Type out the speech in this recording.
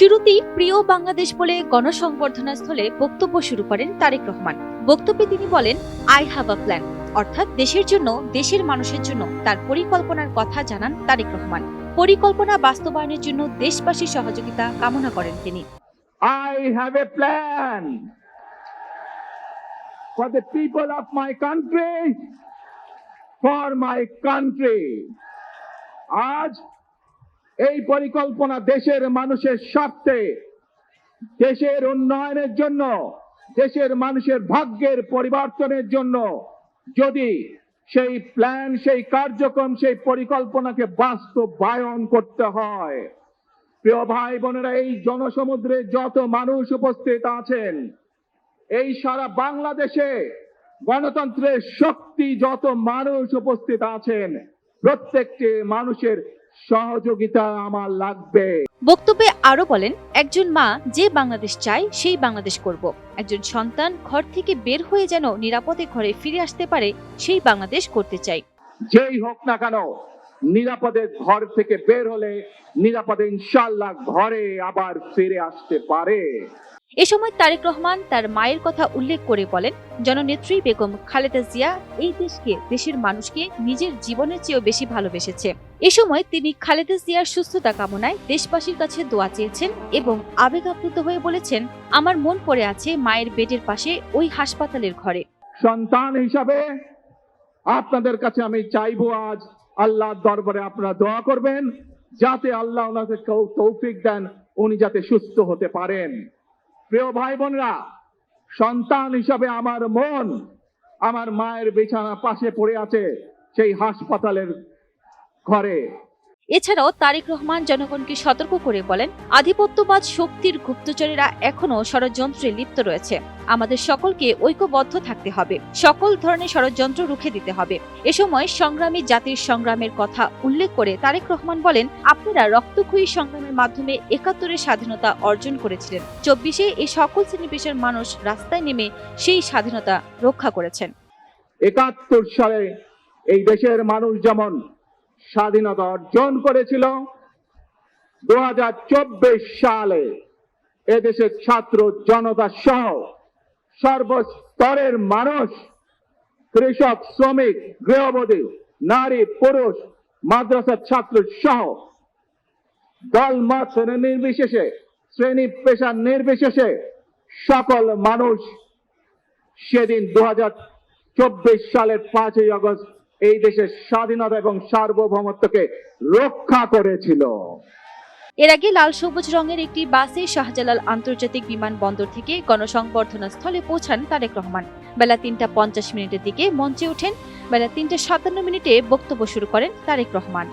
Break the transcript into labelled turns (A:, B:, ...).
A: শুরুতেই প্রিয় বাংলাদেশ বলে গণসংবর্ধনা স্থলে বক্তব্য শুরু করেন তারেক রহমান। বক্তব্যে তিনি বলেন, আই হ্যাভ আ প্ল্যান, অর্থাৎ দেশের জন্য, দেশের মানুষের জন্য তার পরিকল্পনার কথা জানান তারেক রহমান। পরিকল্পনা বাস্তবায়নের জন্য দেশবাসীর সহযোগিতা কামনা করেন তিনি।
B: I have a plan for the people of my country, for my country. আজ এই পরিকল্পনা দেশের মানুষের স্বার্থে, দেশের উন্নয়নের জন্য, দেশের মানুষের ভাগ্যের পরিবর্তনের জন্য। যদি সেই প্ল্যান, সেই কার্যক্রম, সেই পরিকল্পনাকে বাস্তবায়ন করতে হয়, প্রিয় ভাই বোনেরা, এই জনসমুদ্রে যত মানুষ উপস্থিত আছেন, এই সারা বাংলাদেশে গণতন্ত্রের শক্তি যত মানুষ উপস্থিত আছেন, প্রত্যেকটি মানুষের সহযোগিতা আমার লাগবে।
A: বক্তব্যে আরো বলেন, একজন মা যে বাংলাদেশ চায় সেই বাংলাদেশ করব। একজন সন্তান ঘর থেকে বের হয়ে যেন নিরাপদে ঘরে ফিরে আসতে পারে, সেই বাংলাদেশ করতে চাই।
B: যেই হোক না কেন, নিরাপদে ঘর থেকে বের হলে নিরাপদে ইনশাআল্লাহ ঘরে আবার ফিরে আসতে পারে।
A: এ সময় তারেক রহমান তার মায়ের কথা উল্লেখ করে বলেন, জননেত্রী বেগম খালেদা জিয়া এই দেশকে, দেশের মানুষকে নিজের জীবনের চেয়েও বেশি ভালোবেসেছে। এ সময় তিনি খালেদা জিয়ার সুস্থতা কামনায় দেশবাসীর কাছে দোয়া চেয়েছেন এবং আবেগ আপ্লুত হয়ে বলেছেন, আমার মন পড়ে আছে মায়ের বেডের পাশে ওই হাসপাতালের ঘরে।
B: সন্তান হিসাবে আপনাদের কাছে আমি চাইবো, আজ আল্লাহর দরবারে আপনারা দোয়া করবেন যাতে আল্লাহ ওনাকে তৌফিক দেন, উনি যাতে সুস্থ হতে পারেন। প্রিয় ভাই বোনরা, সন্তান হিসাবে আমার মন আমার মায়ের বিছানা পাশে পড়ে আছে সেই হাসপাতালের ঘরে।
A: এছাড়াও তারেক রহমান জনগণকে সতর্ক করে বলেন, আধিপত্যবাদ শক্তির গুপ্তচরেরা এখনো ষড়যন্ত্রে লিপ্ত রয়েছে। আমাদের সকলকে ঐক্যবদ্ধ থাকতে হবে, সকল ধরনের ষড়যন্ত্র রুখে দিতে হবে। এ সময় সংগ্রামী জাতির সংগ্রামের কথা উল্লেখ করে তারেক রহমান বলেন, আপনারা রক্তক্ষয়ী সংগ্রামের মাধ্যমে ৭১-এর স্বাধীনতা অর্জন করেছিলেন। ২৪-এ এই সকল শ্রেণী-পেশার মানুষ রাস্তায় নেমে সেই স্বাধীনতা রক্ষা করেছেন।
B: ৭১ সালে এই দেশের মানুষ যেমন স্বাধীনতা অর্জন করেছিল, ২০২৪ সালে এদেশের ছাত্র জনতা সহ সর্বস্তরের মানুষ, কৃষক, শ্রমিক, গৃহবধূ, নারী, পুরুষ, মাদ্রাসার ছাত্র সহ দল মত নির্বিশেষে, শ্রেণী পেশা নির্বিশেষে সকল মানুষ সেদিন ২০২৪ সালের ৫ই আগস্ট এই দেশের স্বাধীনতা এবং সার্বভৌমত্বকে রক্ষা করেছিল।
A: এর আগে লাল সবুজ রঙের একটি বাসে শাহজালাল আন্তর্জাতিক বিমানবন্দর থেকে গণসংবর্ধনা স্থলে পৌঁছান তারেক রহমান। বেলা ৩টা ৫০ দিকে মঞ্চে ওঠেন। বেলা ৩টা ৫৭ বক্তব্য শুরু করেন তারেক রহমান।